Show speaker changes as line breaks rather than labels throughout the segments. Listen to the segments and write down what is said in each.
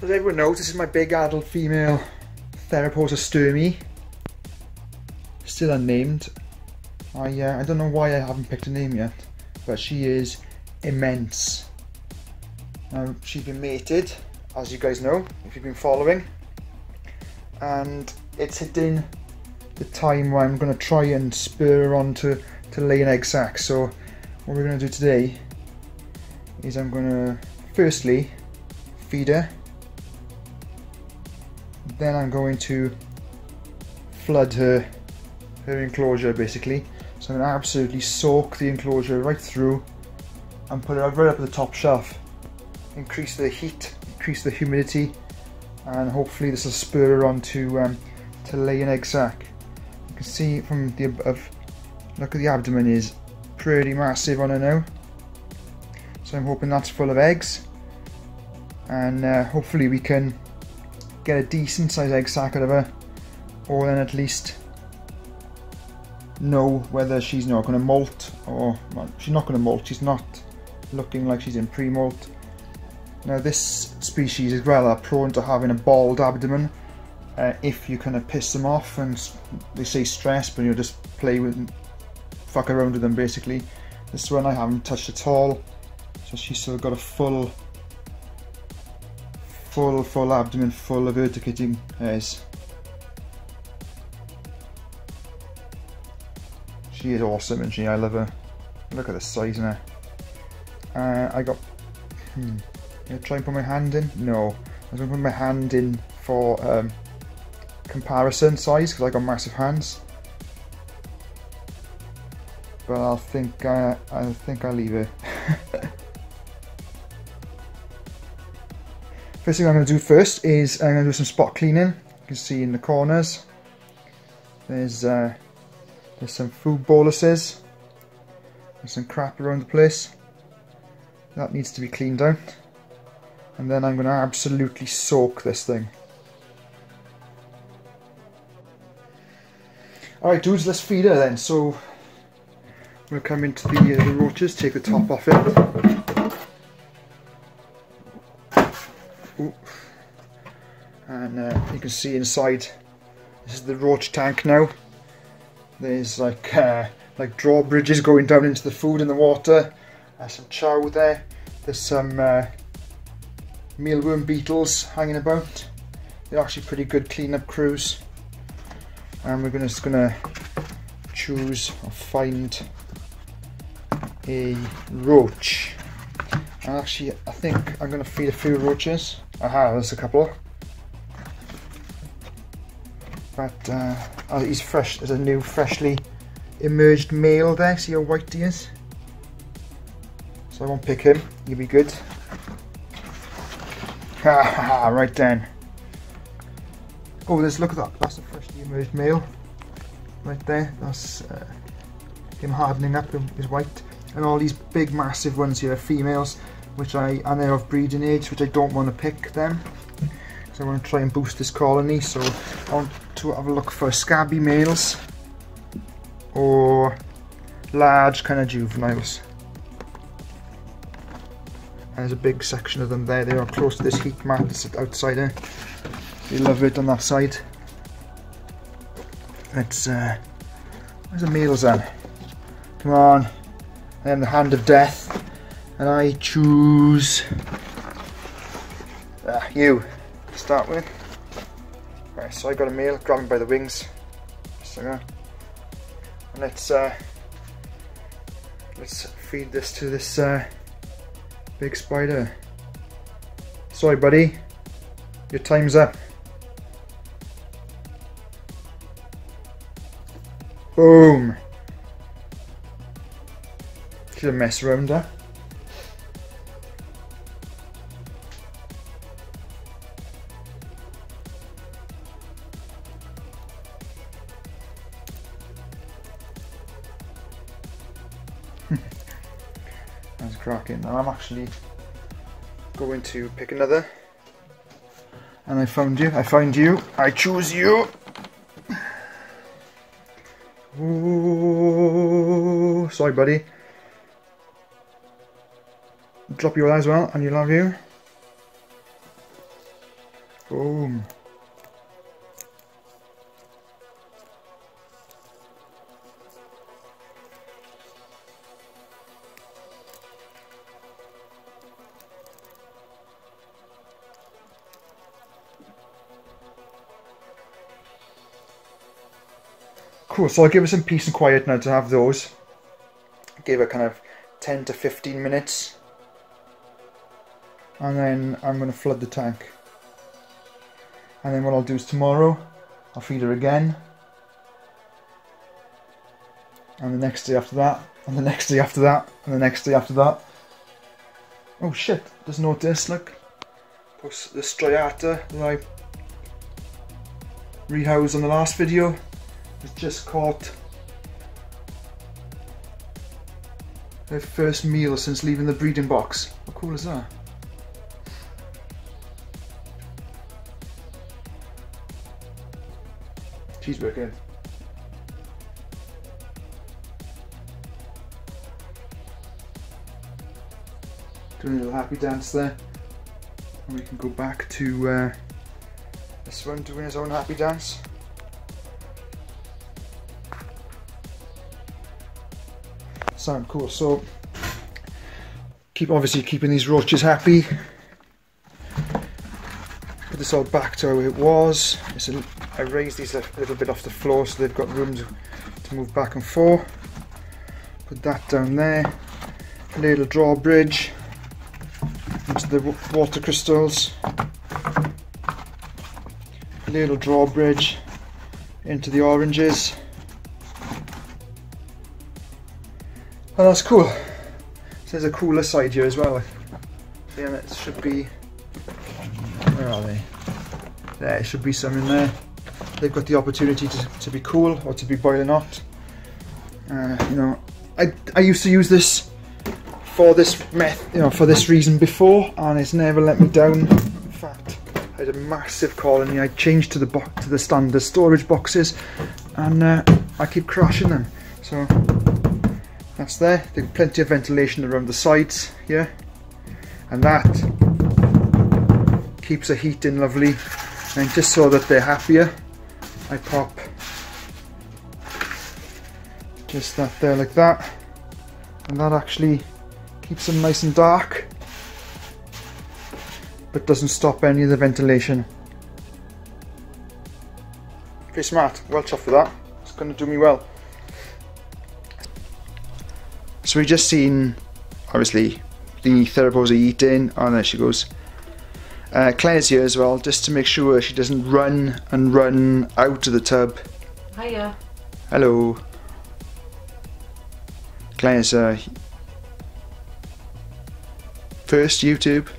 So as everyone knows, this is my big adult female Theraphosa sturmy. Still unnamed. I don't know why I haven't picked a name yet, but she is immense. Now, she's been mated, as you guys know, if you've been following, and it's hitting the time where I'm going to try and spur her on to lay an egg sac. So what we're going to do today is I'm going to firstly feed her, then I'm going to flood her enclosure basically. So I'm going to absolutely soak the enclosure right through and put it right up at the top shelf. Increase the heat, increase the humidity, and hopefully this will spur her on to lay an egg sac. You can see from the above, look at the abdomen is pretty massive on her now. So I'm hoping that's full of eggs, and hopefully we can get a decent sized egg sac out of her, or then at least know whether she's not going to molt, or well, she's not going to molt. She's not looking like she's in pre-molt. Now this species as well are prone to having a bald abdomen if you kind of piss them off, and they say stress, but you just play with and fuck around with them basically. This one I haven't touched at all, so she's still got a full abdomen full of urticating hairs. She is awesome, and I love her. Look at the size in her. I got. Gonna try and put my hand in. No, I was gonna put my hand in for comparison size because I got massive hands. But I think I'll leave her. First thing I'm going to do first is I'm going to do some spot cleaning. You can see in the corners there's some food boluses. There's some crap around the place. That needs to be cleaned out. And then I'm going to absolutely soak this thing. Alright dudes, let's feed her then. So I'm going to come into the roaches, take the top off it. Ooh. And you can see inside, this is the roach tank now. There's like drawbridges going down into the food and the water. There's some chow there. There's some mealworm beetles hanging about. They're actually pretty good clean-up crews. And we're just gonna choose or find a roach. And actually, I think I'm gonna feed a few roaches. Aha, there's a couple. But he's fresh. There's a new, freshly emerged male there. See how white he is? So I won't pick him. He'll be good. Ha ha ha! Right then. Oh, look at that. That's a freshly emerged male. Right there. That's him hardening up. Is white. And all these big, massive ones here are females, and they're of breeding age, which I don't want to pick them. So I want to try and boost this colony. So I want to have a look for scabby males or large kind of juveniles. There's a big section of them there. They are close to this heat mat that's outside there. They love it on that side. Let's where's the males then? Come on. I am the hand of death, and I choose you to start with. Right, so I got a male. Grab him by the wings, just like that. And let's feed this to this big spider. Sorry buddy, your time's up. Boom. Should have messed around there. That's cracking. Now I'm actually going to pick another. And I found you. I find you. I choose you. Ooh, sorry buddy. Drop your as well, and you'll have you. Boom. Cool, so I'll give her some peace and quiet now to have those. Give her kind of 10 to 15 minutes. And then I'm going to flood the tank. And then what I'll do is tomorrow, I'll feed her again. And the next day after that, and the next day after that, and the next day after that. Oh shit, just noticed, look. The striata that I rehoused on the last video. It's just caught their first meal since leaving the breeding box. How cool is that? Cheeseburger. Doing a little happy dance there. And we can go back to this one doing his own happy dance. Sound cool. So obviously keeping these roaches happy. Put this all back to how it was. I raised these a little bit off the floor so they've got room to move back and forth. Put that down there. Little drawbridge into the water crystals. Little drawbridge into the oranges. And that's cool. So there's a cooler side here as well. Yeah, it should be. Where are they? There should be some in there. They've got the opportunity to be cool or to be boiling hot. You know, I used to use this for this for this reason before, and it's never let me down. In fact, I had a massive colony. I changed to the standard storage boxes, and I keep crashing them. So. That's there. There's plenty of ventilation around the sides here, and that keeps the heat in lovely. And just so that they're happier, I pop just that there like that, and that actually keeps them nice and dark, but doesn't stop any of the ventilation. Pretty smart. Well chuffed with that. It's going to do me well. So we just seen, obviously, the Theraphosa eating. Oh, there she goes. Claire's here as well, just to make sure she doesn't run out of the tub.
Hiya.
Hello. Claire's first YouTube,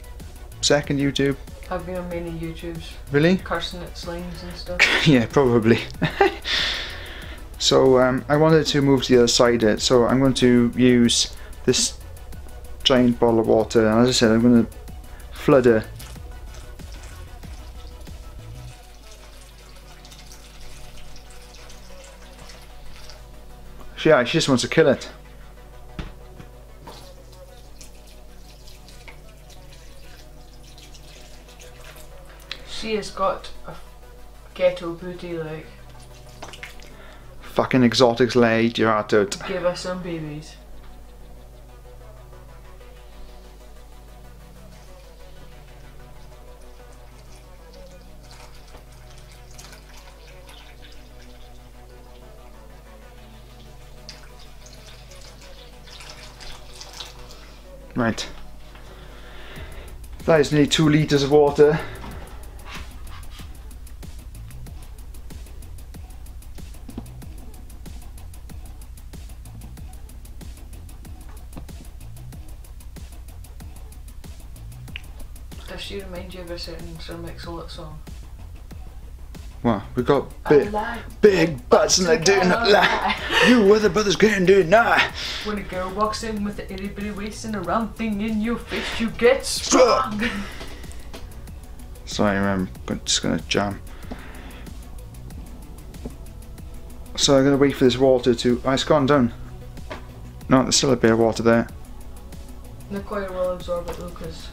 second YouTube.
I've been on many YouTubes.
Really?
Cursing at slimes and stuff.
Yeah, probably. So I wanted to move to the other side, so I'm going to use this giant bottle of water, and as I said, I'm going to flood her. She just wants to kill it.
She has got a ghetto booty, like.
Fucking exotics laid your heart out.
Give us some babies.
Right. That is nearly 2 litres of water.
Does she remind you of a certain Sir Mix-a-Lot song?
Well, we got big butts and they do not lie. You other brothers can't do it now.
When a girl walks in with the itty bitty waist and a round thing in your face, you get strong.
Sorry, I'm just gonna jam. So I'm gonna wait for this water to. Oh, it's gone down. No, there's still a bit of water there.
The coil will absorb it though, because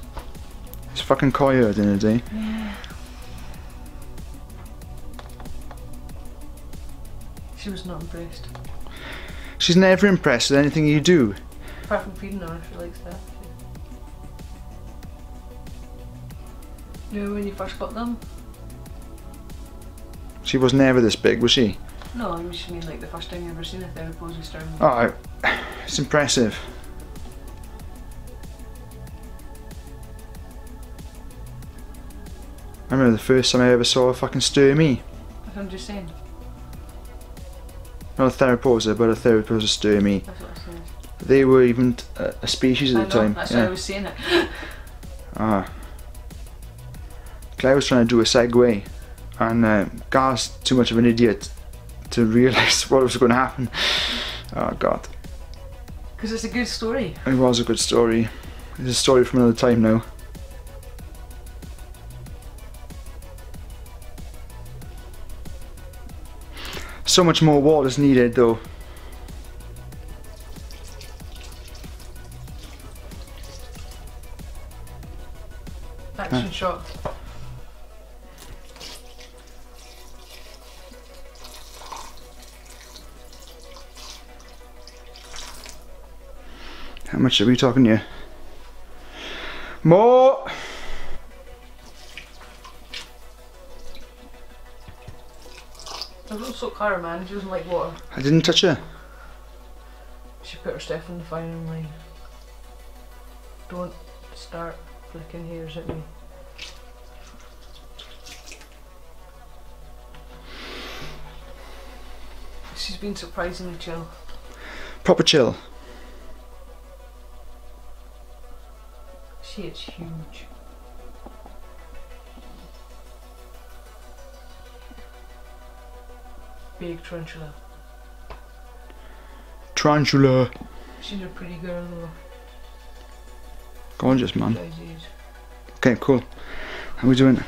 it's fucking cold in a day.
Yeah. She was not impressed.
She's never impressed with anything you do.
Apart from feeding her, she likes that. You know when you first got them?
She was never this big, was she?
No, I just mean like the first time you ever seen a Theraphosa starting.
Oh, it's impressive. I remember the first time I ever saw a fucking sturmy.
That's what I'm just saying.
Not a Theraphosa, but a Theraphosa sturmy.
That's what I said.
They were even a species at the time.
That's why I was saying it.
Ah. Claire was trying to do a segue, and Gar's too much of an idiot to realise what was going to happen. Oh god.
Because it's a good story.
It was a good story. It's a story from another time now. So much more water is needed though.
Action shot.
How much are we talking here? More!
Don't soak Clara, man. She doesn't like water.
I didn't touch her.
She put her stuff in the firing line. Don't start flicking hairs at me. She's been surprisingly chill.
Proper chill.
She is huge. Big tarantula.
Tarantula.
She's a pretty girl though.
Gorgeous, man.
Size is.
Okay, cool. How we doing?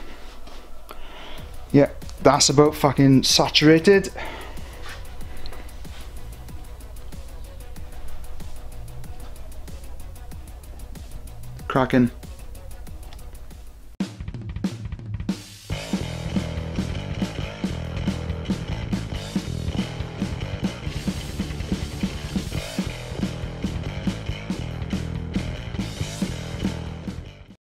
Yeah, that's about fucking saturated. Cracking.